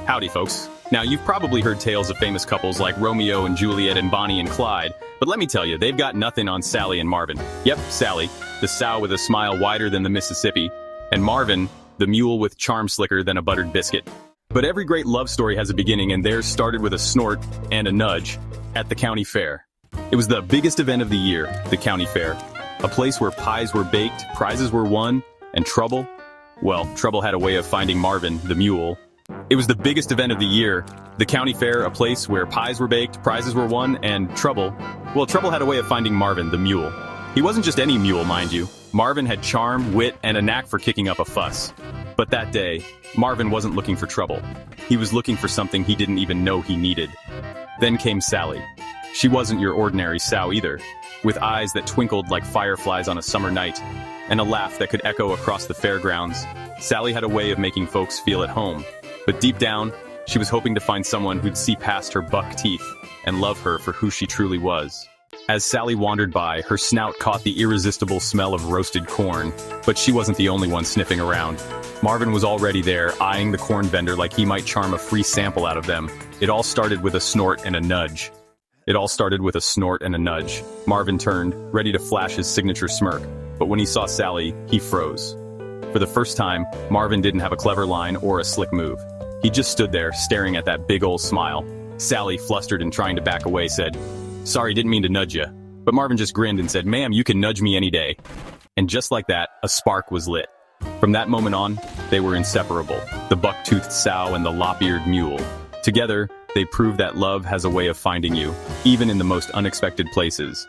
Howdy, folks. Now, you've probably heard tales of famous couples like Romeo and Juliet and Bonnie and Clyde, but let me tell you, they've got nothing on Sally and Marvin. Yep, Sally, the sow with a smile wider than the Mississippi, and Marvin, the mule with charm slicker than a buttered biscuit. But every great love story has a beginning, and theirs started with a snort and a nudge at the county fair. It was the biggest event of the year, the county fair. A place where pies were baked, prizes were won, and trouble? Well, trouble had a way of finding Marvin, the mule. It was the biggest event of the year, the county fair, a place where pies were baked, prizes were won, and trouble. Well, trouble had a way of finding Marvin, the mule. He wasn't just any mule, mind you. Marvin had charm, wit, and a knack for kicking up a fuss. But that day, Marvin wasn't looking for trouble. He was looking for something he didn't even know he needed. Then came Sally. She wasn't your ordinary sow either, with eyes that twinkled like fireflies on a summer night, and a laugh that could echo across the fairgrounds. Sally had a way of making folks feel at home. But deep down, she was hoping to find someone who'd see past her buck teeth and love her for who she truly was. As Sally wandered by, her snout caught the irresistible smell of roasted corn, but she wasn't the only one sniffing around. Marvin was already there, eyeing the corn vendor like he might charm a free sample out of them. It all started with a snort and a nudge. Marvin turned, ready to flash his signature smirk, but when he saw Sally, he froze. For the first time, Marvin didn't have a clever line or a slick move. He just stood there, staring at that big old smile. Sally, flustered and trying to back away, said, "Sorry, didn't mean to nudge you." But Marvin just grinned and said, "Ma'am, you can nudge me any day." And just like that, a spark was lit. From that moment on, they were inseparable, the buck-toothed sow and the lop-eared mule. Together, they proved that love has a way of finding you, even in the most unexpected places.